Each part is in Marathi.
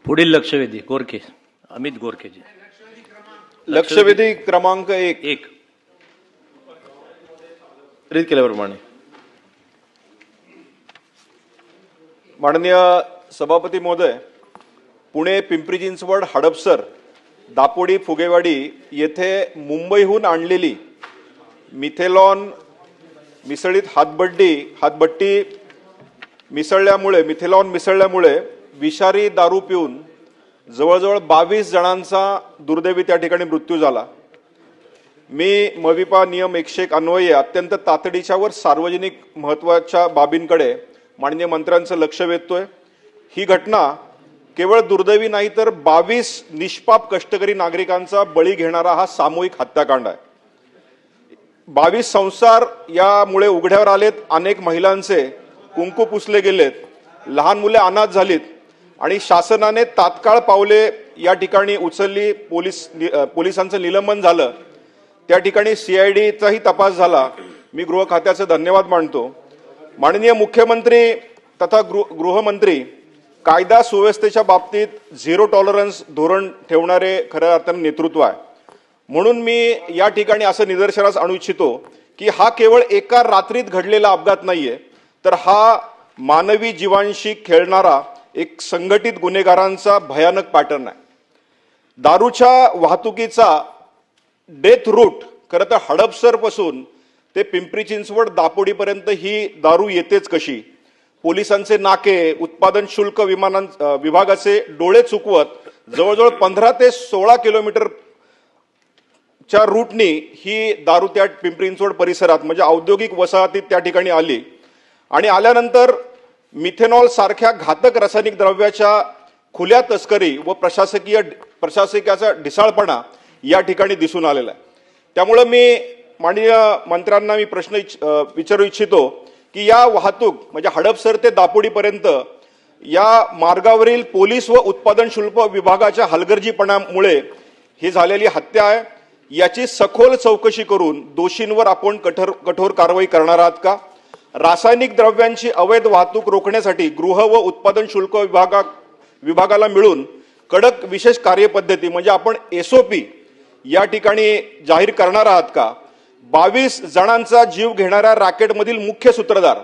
पुढील लक्षवेधी गोरखे अमित गोरखेजी. लक्षवेधी क्रमांक एक रीत केल्याप्रमाणे माननीय सभापती महोदय, पुणे पिंपरी चिंचवड हडपसर दापोडी फुगेवाडी येथे मुंबईहून आणलेली मिथेनॉल मिसळीत हातभट्टी मिसळल्यामुळे विषारी दारू पिऊन जवळजवळ 22 जणांचा दुर्दैवी त्या ठिकाणी मृत्यू झाला. मी मविपा नियम 101 अन्वये अत्यंत तातडीच्या वर सार्वजनिक महत्त्वाच्या बाबींकडे माननीय मंत्र्यांचं लक्ष वेधतोय. ही घटना केवळ दुर्दैवी नाही तर 22 निष्पाप कष्टकरी नागरिकांचा बळी घेणारा हा सामूहिक हत्याकांड आहे. 22 संसार यामुळे उघड्यावर आलेत. अनेक महिलांचे कुंकू पुसले गेलेत. लहान मुले अनाथ झालीत आणि शासनाने तात्काळ पावले या ठिकाणी उचलली. पोलिसांचं निलंबन झालं. त्या ठिकाणी CIDचाही तपास झाला. मी गृह खात्याचे धन्यवाद मानतो. माननीय मुख्यमंत्री तथा गृहमंत्री कायदा सुव्यवस्थेच्या बाबतीत झिरो टॉलरन्स धोरण ठेवणारे खऱ्या अर्थाने नेतृत्व आहे. म्हणून मी या ठिकाणी असं निदर्शनास आणू इच्छितो की हा केवळ एका रात्रीत घडलेला अपघात नाहीये, तर हा मानवी जीवांशी खेळणारा एक संघटित गुन्हेगारांचा भयानक पॅटर्न आहे. दारूच्या वाहतुकीचा डेथ रूट खरं तर हडपसर पासून ते पिंपरी चिंचवड दापोडीपर्यंत ही दारू येतेच कशी. पोलिसांचे नाके, उत्पादन शुल्क विभागाचे डोळे चुकवत जवळजवळ 15 ते 16 किलोमीटरच्या रूटनी ही दारू त्या पिंपरी चिंचवड परिसरात म्हणजे औद्योगिक वसाहतीत त्या ठिकाणी आली आणि आल्यानंतर मिथेनॉल सारख्या घातक रासायनिक द्रव्याच्या खुल्या तस्करी व प्रशासकीयाचा ढिसाळपणा या ठिकाणी दिसून आलेला आहे. त्यामुळे मी माननीय मंत्र्यांना प्रश्न विचारू इच्छितो की या वाहतूक म्हणजे हडपसर ते दापोडीपर्यंत या मार्गावरील पोलीस व उत्पादन शुल्क विभागाच्या हलगर्जीपणामुळे ही झालेली हत्या आहे. याची सखोल चौकशी करून दोषींवर आपण कठोर कारवाई करणार आहात का? रासायनिक द्रव्यांची अवैध वाहतूक रोखण्यासाठी गृह व उत्पादन शुल्क विभागाला मिळून कडक विशेष कार्यपद्धती म्हणजे आपण SOP या ठिकाणी जाहीर करणार आहात का? 22 जणांचा जीव घेणाऱ्या रॅकेटमधील मुख्य सूत्रधार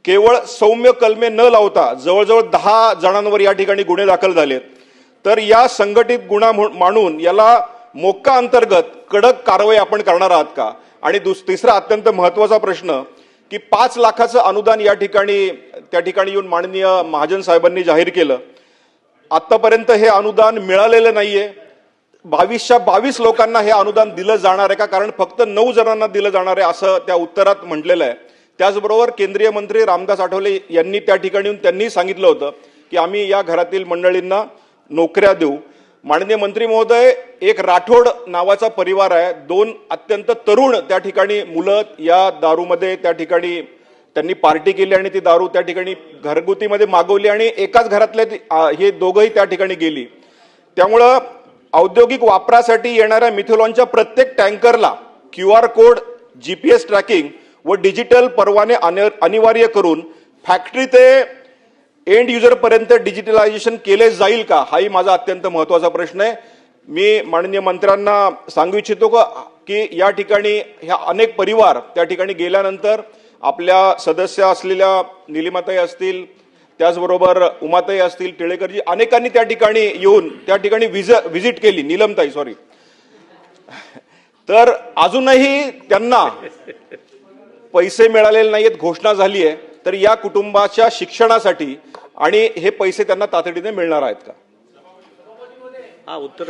केवळ सौम्य कलमे न लावता जवळजवळ 10 जणांवर या ठिकाणी गुन्हे दाखल झालेत. तर या संघटित गुन्हा मानून याला मोक्का अंतर्गत कडक कारवाई आपण करणार आहात का? आणि तिसरा अत्यंत महत्त्वाचा प्रश्न की 5 लाखाचं अनुदान या ठिकाणी त्या ठिकाणी येऊन माननीय महाजन साहेबांनी जाहीर केलं. आतापर्यंत हे अनुदान मिळालेलं नाहीये. 22च्या 22 लोकांना हे अनुदान दिलं जाणार आहे का? कारण फक्त 9 जणांना दिलं जाणार आहे असं त्या उत्तरात म्हटलेलं आहे. त्याचबरोबर केंद्रीय मंत्री रामदास आठवले यांनी त्या ठिकाणी त्यांनी सांगितलं होतं की आम्ही या घरातील मंडळींना नोकऱ्या देऊ. माननीय मंत्री महोदय, एक राठोड नावाचा परिवार आहे. 2 अत्यंत तरुण त्या ठिकाणी मुलं या दारूमध्ये त्या ठिकाणी त्यांनी पार्टी केली आणि ती दारू त्या ठिकाणी घरगुतीमध्ये मागवली आणि एकाच घरातले हे दोघंही त्या ठिकाणी गेली. त्यामुळं औद्योगिक वापरासाठी येणाऱ्या मिथेनॉलच्या प्रत्येक टँकरला QR कोड, GPS ट्रॅकिंग व डिजिटल परवाने अनिवार्य करून फॅक्टरी ते एंड युजर पर्यंत डिजिटलायझेशन केले जाईल का? हाही माझा अत्यंत महत्त्वाचा प्रश्न आहे. मी माननीय मंत्र्यांना सांगू इच्छितो की या ठिकाणी ह्या अनेक परिवार त्या ठिकाणी गेल्यानंतर आपल्या सदस्य असलेल्या निलिमाताई असतील, त्याचबरोबर उमाताई असतील, टिळेकरजी अनेकांनी त्या ठिकाणी येऊन त्या ठिकाणी व्हिजिट केली. नीलमताई सॉरी. तर अजूनही त्यांना पैसे मिळालेले नाहीत, घोषणा झाली आहे. तर या कुटुंबाच्या शिक्षणासाठी आणि हे पैसे त्यांना तातडीने मिळणार आहेत का? उत्तर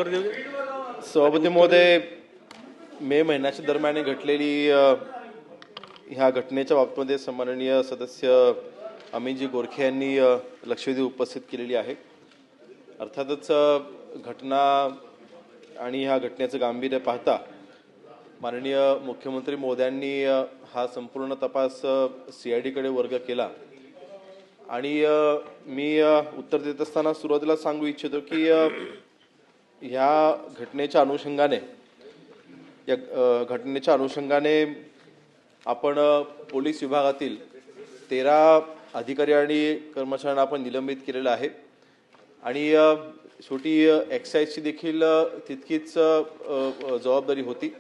देऊ. सभापती महोदय, मे महिन्याच्या दरम्यान घडलेली ह्या घटनेच्या बाबतीमध्ये सन्माननीय सदस्य अमितजी गोरखे यांनी लक्षवेधी उपस्थित केलेली आहे. अर्थातच घटना आणि ह्या घटनेचं गांभीर्य पाहता माननीय मुख्यमंत्री महोदयांनी हा संपूर्ण तपास CID कडे वर्ग केला आणि मी उत्तर देत असताना सुरुवातीला सांगू इच्छितो की ह्या घटनेच्या अनुषंगाने आपण पोलीस विभागातील 13 अधिकारी आणि कर्मचाऱ्यांना आपण निलंबित केलेलं आहे. आणि शेवटी एक्साईजची देखील तितकीच जबाबदारी होती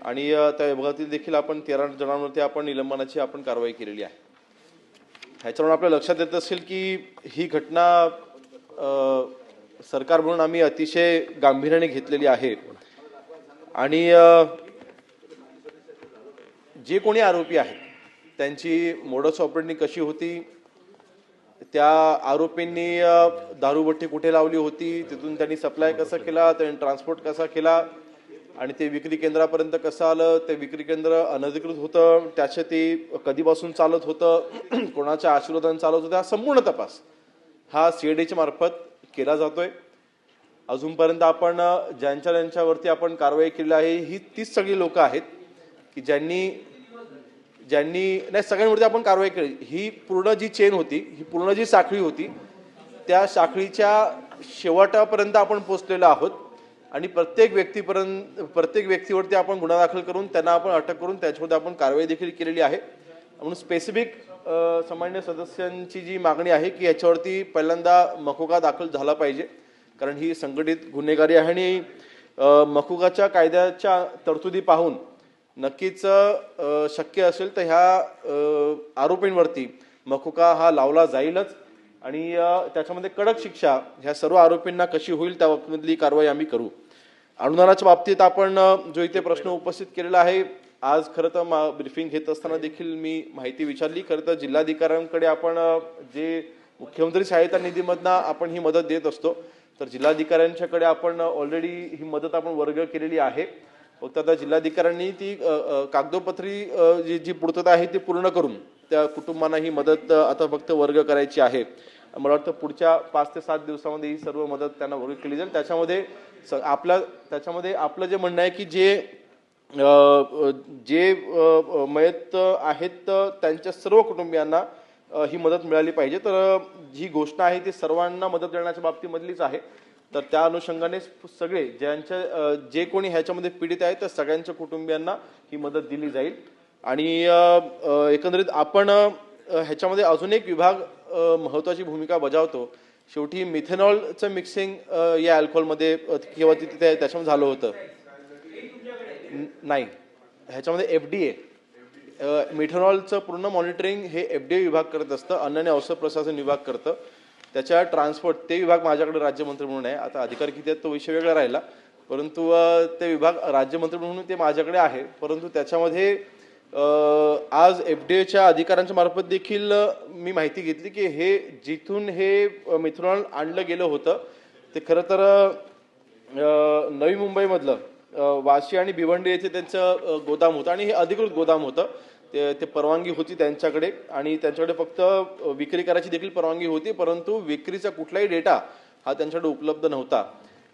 आणि त्या विभागातील देखील आपण 13 जणांवरती आपण निलंबनाची आपण कारवाई केलेली आहे. ह्याच्यावरून आपल्या लक्षात येत असेल की ही घटना सरकार म्हणून आम्ही अतिशय गांभीर्याने घेतलेली आहे आणि जे कोणी आरोपी आहेत त्यांची मोडस ऑपरेंडी कशी होती, त्या आरोपींनी दारूभट्टी कुठे लावली होती, तिथून त्यांनी सप्लाय कसा केला, त्यांनी ट्रान्सपोर्ट कसा केला आणि ते विक्री केंद्रापर्यंत कसं आलं, ते विक्री केंद्र अनधिकृत होतं, त्याचे ते कधीपासून चालत होतं, कोणाच्या आशीर्वादाने चालत होतं, हा संपूर्ण तपास हा सीआयडीच्या मार्फत केला जातोय. अजूनपर्यंत आपण ज्यांच्यावरती आपण कारवाई केली आहे ही तीच सगळी लोक आहेत की ज्यांनी नाही सगळ्यांवरती आपण कारवाई केली. ही पूर्ण जी चेन होती, ही पूर्ण जी साखळी होती, त्या साखळीच्या शेवटापर्यंत आपण पोहोचलेलो आहोत आणि प्रत्येक व्यक्तीवरती आपण गुन्हा दाखल करून त्यांना आपण अटक करून त्याच्यामध्ये आपण कारवाई देखील केलेली आहे. म्हणून स्पेसिफिक सामान्य सदस्यांची जी मागणी आहे की याच्यावरती पहिल्यांदा मकोका दाखल झाला पाहिजे, कारण ही संघटित गुन्हेगारी आहे आणि मकोकाच्या कायद्याच्या तरतुदी पाहून नक्कीच शक्य असेल तर ह्या आरोपींवरती मकोका हा लावला जाईलच आणि त्याच्यामध्ये कडक शिक्षा ह्या सर्व आरोपींना कशी होईल त्या बाबतीतली कारवाई आम्ही करू. अनुदानाच्या बाबतीत आपण जो इथे प्रश्न उपस्थित केलेला आहे, आज खरं तर ब्रीफिंग घेत असताना देखील मी माहिती विचारली. खरं तर जिल्हाधिकाऱ्यांकडे आपण जे मुख्यमंत्री सहायता निधीमधनं आपण ही मदत देत असतो, तर जिल्हाधिकाऱ्यांच्याकडे आपण ऑलरेडी ही मदत आपण वर्ग केलेली आहे. फक्त आता जिल्हाधिकाऱ्यांनी ती कागदोपत्री जी पूर्तता आहे ती पूर्ण करून त्या कुटुंबांना ही मदत आता फक्त वर्ग करायची आहे. मला वाटतं पुढच्या 5 ते 7 दिवसामध्ये ही सर्व मदत त्यांना वर्ग केली जाईल. त्याच्यामध्ये आपलं जे म्हणणं आहे की जे मयत आहेत त्यांच्या सर्व कुटुंबियांना ही मदत मिळाली पाहिजे. तर जी घोषणा आहे ती सर्वांना मदत देण्याच्या बाबतीमधलीच आहे. तर त्या अनुषंगाने सगळे जे कोणी ह्याच्यामध्ये पीडित आहेत त्या सगळ्यांच्या कुटुंबियांना ही मदत दिली जाईल. आणि एकंदरीत आपण ह्याच्यामध्ये अजून एक विभाग महत्त्वाची भूमिका बजावतो. शेवटी मिथेनॉलचं मिक्सिंग या अल्कोहोलमध्ये किंवा तिथे त्याच्यामध्ये झालं होतं नाही, ह्याच्यामध्ये FDA मिथेनॉलचं पूर्ण मॉनिटरिंग हे FDA विभाग करत असतं, अन्न आणि औषध प्रशासन विभाग करतं. त्याच्या ट्रान्सपोर्ट ते विभाग माझ्याकडे राज्यमंत्री म्हणून आहे. आता अधिकार किती आहेत तो विषय वेगळा राहिला, परंतु ते विभाग राज्यमंत्री म्हणून ते माझ्याकडे आहे. परंतु त्याच्यामध्ये आज FDAच्या अधिकाऱ्यांच्या मार्फत देखील मी माहिती घेतली की हे जिथून हे मिथेनॉल आणलं गेलं होतं ते खरं तर नवी मुंबईमधलं वाशी आणि भिवंडी येथे त्यांचं गोदाम होतं आणि हे अधिकृत गोदाम होतं. ते परवानगी होती त्यांच्याकडे आणि त्यांच्याकडे फक्त विक्री करायची देखील परवानगी होती, परंतु विक्रीचा कुठलाही डेटा हा त्यांच्याकडे उपलब्ध नव्हता.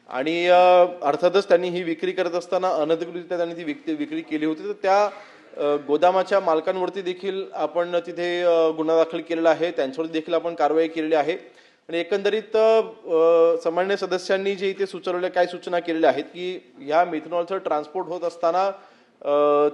आणि अर्थातच त्यांनी ही विक्री करत असताना अनधिकृतरित्या त्यांनी ती विक्री केली होती. तर त्या गोदामाच्या मालकांवरती देखील आपण तिथे गुन्हा दाखल केलेला आहे, त्यांच्यावरती देखील आपण कारवाई केलेली आहे. आणि एकंदरीत सामान्य सदस्यांनी जे इथे सुचवलेल्या काय सूचना केलेल्या आहेत की ह्या मिथेनॉलचं ट्रान्सपोर्ट होत असताना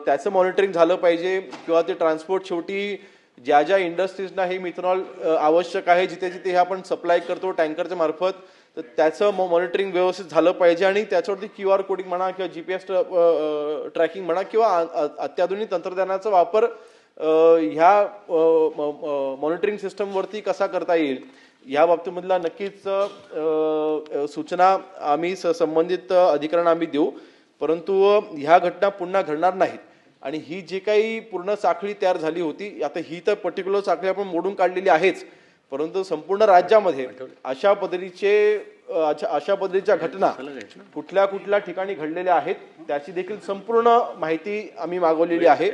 त्याचं मॉनिटरिंग झालं पाहिजे किंवा ते ट्रान्सपोर्ट शेवटी ज्या इंडस्ट्रीजना हे मिथेनॉल आवश्यक आहे जिथे जिथे हे आपण सप्लाय करतो टँकरच्या मार्फत, तर त्याचं मॉनिटरिंग व्यवस्थित झालं पाहिजे आणि त्याच्यावरती QR कोडिंग म्हणा किंवा GPS ट्रॅकिंग म्हणा किंवा अत्याधुनिक तंत्रज्ञानाचा वापर ह्या मॉनिटरिंग सिस्टमवरती कसा करता येईल या बाबतीमधला नक्कीच सूचना आम्ही संबंधित अधिकाऱ्यांना आम्ही देऊ. परंतु ह्या घटना पुन्हा घडणार नाहीत आणि ही जी काही पूर्ण साखळी तयार झाली होती, आता ही तर पर्टिक्युलर साखळी आपण मोडून काढलेली आहेच, परंतु संपूर्ण राज्यामध्ये अशा पद्धतीच्या घटना कुठल्या ठिकाणी घडलेल्या आहेत त्याची देखील संपूर्ण माहिती आम्ही मागवलेली आहे.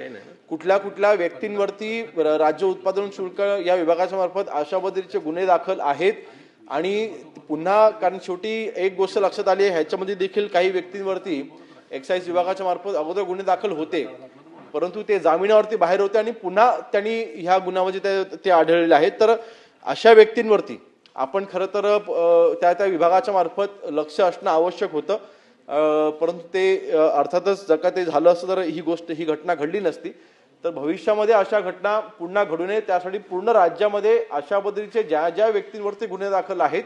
कुठल्या व्यक्तींवरती राज्य उत्पादन शुल्क या विभागाच्या मार्फत अशा पद्धतीचे गुन्हे दाखल आहेत. आणि पुन्हा कारण शेवटी एक गोष्ट लक्षात आली आहे, ह्याच्यामध्ये देखील काही व्यक्तींवरती एक्साईज विभागाच्या मार्फत अगोदर गुन्हे दाखल होते, परंतु ते जामिनावरती बाहेर होते आणि पुन्हा त्यांनी ह्या गुन्ह्यामध्ये ते आढळलेले आहेत. तर अशा व्यक्तींवरती आपण खरं तर त्या विभागाच्या मार्फत लक्ष असणं आवश्यक होतं. परंतु ते अर्थातच जर का ते झालं असतं तर ही घटना घडली नसती. तर भविष्यामध्ये अशा घटना पुन्हा घडू नये त्यासाठी पूर्ण राज्यामध्ये अशा पद्धतीचे ज्या व्यक्तींवरती गुन्हे दाखल आहेत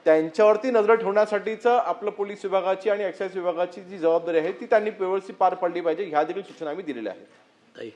त्यांच्यावरती नजर ठेवण्यासाठीच आपलं पोलीस विभागाची आणि एक्साईज विभागाची जी जबाबदारी आहे ती त्यांनी व्यवस्थित पार पडली पाहिजे, ह्या देखील सूचना आम्ही दिलेल्या आहेत. ताई